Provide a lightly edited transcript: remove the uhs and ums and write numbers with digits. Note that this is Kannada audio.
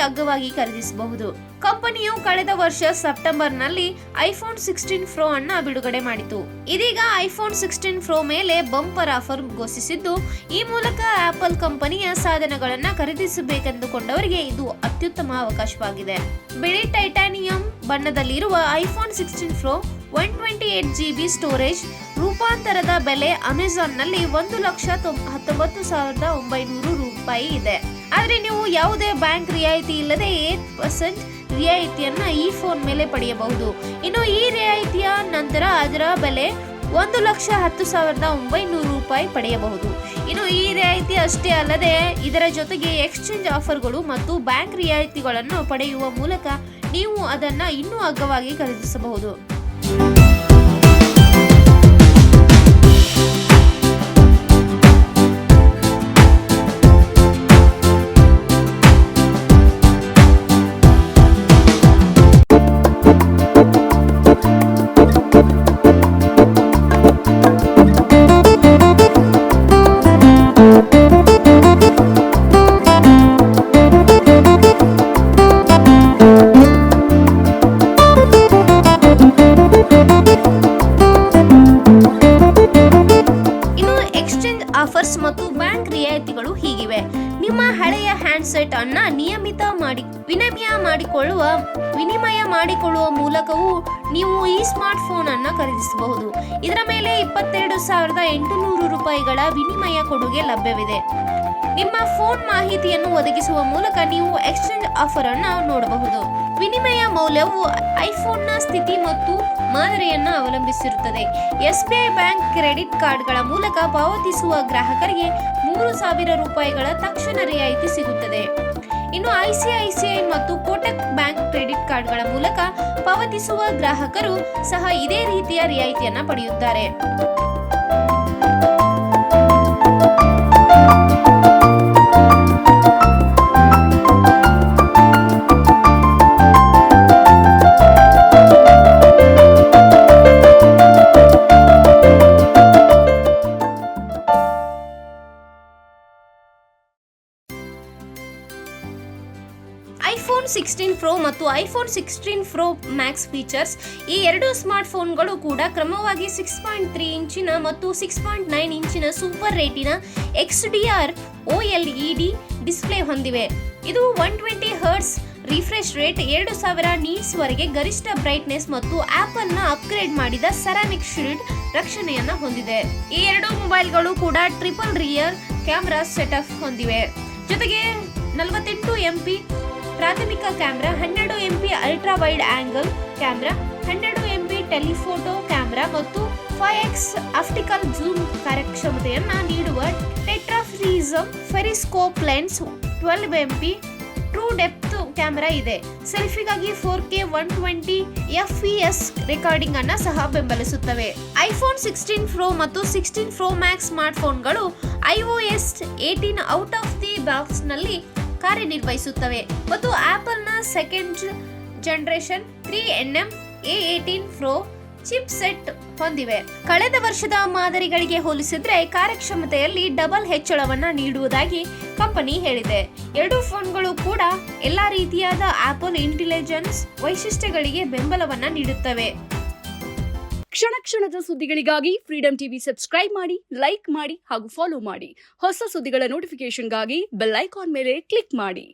ಅಗ್ಗವಾಗಿ ಖರೀದಿಸಬಹುದು. ಕಂಪನಿಯು ಕಳೆದ ವರ್ಷ ಸೆಪ್ಟೆಂಬರ್ನಲ್ಲಿ ಐಫೋನ್ 16 ಪ್ರೋ ಅನ್ನ ಬಿಡುಗಡೆ ಮಾಡಿತು. ಇದೀಗ ಐಫೋನ್ 16 ಪ್ರೋ ಮೇಲೆ ಬಂಪರ್ ಆಫರ್ ಘೋಷಿಸಿದ್ದು, ಈ ಮೂಲಕ ಆಪಲ್ ಕಂಪನಿಯ ಸಾಧನಗಳನ್ನ ಖರೀದಿಸಬೇಕೆಂದುಕೊಂಡವರಿಗೆ ಇದು ಅತ್ಯುತ್ತಮ ಅವಕಾಶವಾಗಿದೆ. ಬಿಳಿ ಟೈಟಾನಿಯಂ ಬಣ್ಣದಲ್ಲಿರುವ ಐಫೋನ್ 16 ಪ್ರೋ 128GB ಸ್ಟೋರೇಜ್ ರೂಪಾಂತರದ ಬೆಲೆ ಅಮೆಜಾನ್ನಲ್ಲಿ 1,19,900 ರೂಪಾಯಿ ಇದೆ. ಆದರೆ ನೀವು ಯಾವುದೇ ಬ್ಯಾಂಕ್ ರಿಯಾಯಿತಿ ಇಲ್ಲದೆ 8% ರಿಯಾಯಿತಿಯನ್ನ ಈ ಫೋನ್ ಮೇಲೆ ಪಡೆಯಬಹುದು. ಇನ್ನು ಈ ರಿಯಾಯಿತಿಯ ನಂತರ ಅದರ ಬೆಲೆ 1,10,900 ರೂಪಾಯಿ ಪಡೆಯಬಹುದು. ಇನ್ನು ಈ ರಿಯಾಯಿತಿ ಅಷ್ಟೇ ಅಲ್ಲದೆ ಇದರ ಜೊತೆಗೆ ಎಕ್ಸ್ಚೇಂಜ್ ಆಫರ್ಗಳು ಮತ್ತು ಬ್ಯಾಂಕ್ ರಿಯಾಯಿತಿಗಳನ್ನು ಪಡೆಯುವ ಮೂಲಕ ನೀವು ಅದನ್ನ ಇನ್ನೂ ಅಗ್ಗವಾಗಿ ಖರೀದಿಸಬಹುದು. ಆಫರ್ಸ್ ಮತ್ತು ಬ್ಯಾಂಕ್ ರಿಯಾಯಿತಿಗಳು ಹೀಗಿವೆ. ನಿಮ್ಮ ಹಳೆಯ ಹ್ಯಾಂಡ್ಸೆಟ್ ಅನ್ನ ವಿನಿಮಯ ಮಾಡಿಕೊಳ್ಳುವ ಮೂಲಕವೂ ನೀವು ಈ ಸ್ಮಾರ್ಟ್ ಫೋನ್ ಅನ್ನ ಖರೀದಿಸಬಹುದು. ಇದರ ಮೇಲೆ 22,800 ರೂಪಾಯಿಗಳ ವಿನಿಮಯ ಕೊಡುಗೆ ಲಭ್ಯವಿದೆ. ನಿಮ್ಮ ಫೋನ್ ಮಾಹಿತಿಯನ್ನು ಒದಗಿಸುವ ಮೂಲಕ ನೀವು ಎಕ್ಸ್ಚೇಂಜ್ ಆಫರ್ ಅನ್ನ ನೋಡಬಹುದು. ವಿನಿಮಯ ಮೌಲ್ಯವು ಐಫೋನ್ನ ಸ್ಥಿತಿ ಮತ್ತು ಮಾದರಿಯನ್ನು ಅವಲಂಬಿಸಿರುತ್ತದೆ. SBI ಬ್ಯಾಂಕ್ ಕ್ರೆಡಿಟ್ ಕಾರ್ಡ್ಗಳ ಮೂಲಕ ಪಾವತಿಸುವ ಗ್ರಾಹಕರಿಗೆ 3,000 ರೂಪಾಯಿಗಳ ತಕ್ಷಣ ರಿಯಾಯಿತಿ ಸಿಗುತ್ತದೆ. ಇನ್ನು ICICI ಮತ್ತು ಕೋಟಕ್ ಬ್ಯಾಂಕ್ ಕ್ರೆಡಿಟ್ ಕಾರ್ಡ್ಗಳ ಮೂಲಕ ಪಾವತಿಸುವ ಗ್ರಾಹಕರು ಸಹ ಇದೇ ರೀತಿಯ ರಿಯಾಯಿತಿಯನ್ನು ಪಡೆಯುತ್ತಾರೆ. ಐಫೋನ್ 16 ಪ್ರೋ ಮತ್ತು ಐಫೋನ್ 16 ಪ್ರೋ ಮ್ಯಾಕ್ಸ್ ಫೀಚರ್ಸ್. ಈ ಎರಡು ಸ್ಮಾರ್ಟ್ ಫೋನ್ಗಳು ಕೂಡ ಕ್ರಮವಾಗಿ 6.3 ಇಂಚಿನ ಮತ್ತು 6.9 ಇಂಚಿನ ಸೂಪರ್ ರೇಟಿನ XDR OLED ಡಿಸ್ಪ್ಲೇ ಹೊಂದಿವೆ. ಇದು 120 ಹರ್ಟ್ಸ್ ರಿಫ್ರೆಶ್ ರೇಟ್, 2000 ನೀಟ್ಸ್ ವರೆಗೆ ಗರಿಷ್ಠ ಬ್ರೈಟ್ನೆಸ್ ಮತ್ತು ಆಪಲ್ ನ ಅಪ್ಗ್ರೇಡ್ ಮಾಡಿದ ಸೆರಾಮಿಕ್ ಶೀಲ್ಡ್ ರಕ್ಷಣೆಯನ್ನ ಹೊಂದಿದೆ. ಈ ಎರಡು ಮೊಬೈಲ್ಗಳು ಕೂಡ ಟ್ರಿಪಲ್ ರಿಯರ್ ಕ್ಯಾಮೆರಾ ಸೆಟಪ್ ಹೊಂದಿವೆ. ಜೊತೆಗೆ 48 MP ಪ್ರಾಥಮಿಕ camera, 12 MP ultra wide angle camera, 12 MP telephoto camera ಮತ್ತು 5x ಆಪ್ಟಿಕಲ್ ಜೂಮ್ ಕಾರ್ಯಕ್ಷಮತೆಯನ್ನ ನೀಡುವ tetraprism periscope lens, 12 MP true depth camera ಇದೆ. ಸೆಲ್ಫಿಗಾಗಿ 4K 120 FPS ರೆಕಾರ್ಡಿಂಗ್ ಅನ್ನ ಸಹ ಬೆಂಬಲಿಸುತ್ತವೆ. ಐಫೋನ್ 16 ಪ್ರೋ ಮತ್ತು 16 ಪ್ರೋ ಮ್ಯಾಕ್ಸ್ ಸ್ಮಾರ್ಟ್ ಫೋನ್ಗಳು iOS 18 out of the box ನಲ್ಲಿ ಕಾರ್ಯನಿರ್ವಹಿಸುತ್ತವೆ ಮತ್ತು ಆಪಲ್ ನ second generation 3nm A18 pro chip set ಹೊಂದಿವೆ. ಕಳೆದ ವರ್ಷದ ಮಾದರಿಗಳಿಗೆ ಹೋಲಿಸಿದ್ರೆ ಕಾರ್ಯಕ್ಷಮತೆಯಲ್ಲಿ ಡಬಲ್ ಹೆಚ್ಚಳವನ್ನ ನೀಡುವುದಾಗಿ ಕಂಪನಿ ಹೇಳಿದೆ. ಎರಡು ಫೋನ್ಗಳು ಕೂಡ ಎಲ್ಲಾ ರೀತಿಯಾದ ಆಪಲ್ ಇಂಟೆಲಿಜೆನ್ಸ್ ವೈಶಿಷ್ಟ್ಯಗಳಿಗೆ ಬೆಂಬಲವನ್ನ ನೀಡುತ್ತವೆ. ಕ್ಷಣ ಕ್ಷಣದ ಸುದ್ದಿಗಳಿಗಾಗಿ ಫ್ರೀಡಂ ಟಿವಿ ಸಬ್ಸ್ಕ್ರೈಬ್ ಮಾಡಿ, ಲೈಕ್ ಮಾಡಿ ಹಾಗೂ ಫಾಲೋ ಮಾಡಿ. ಹೊಸ ಸುದ್ದಿಗಳ ನೋಟಿಫಿಕೇಶನ್ಗಾಗಿ ಬೆಲ್ ಐಕಾನ್ ಮೇಲೆ ಕ್ಲಿಕ್ ಮಾಡಿ.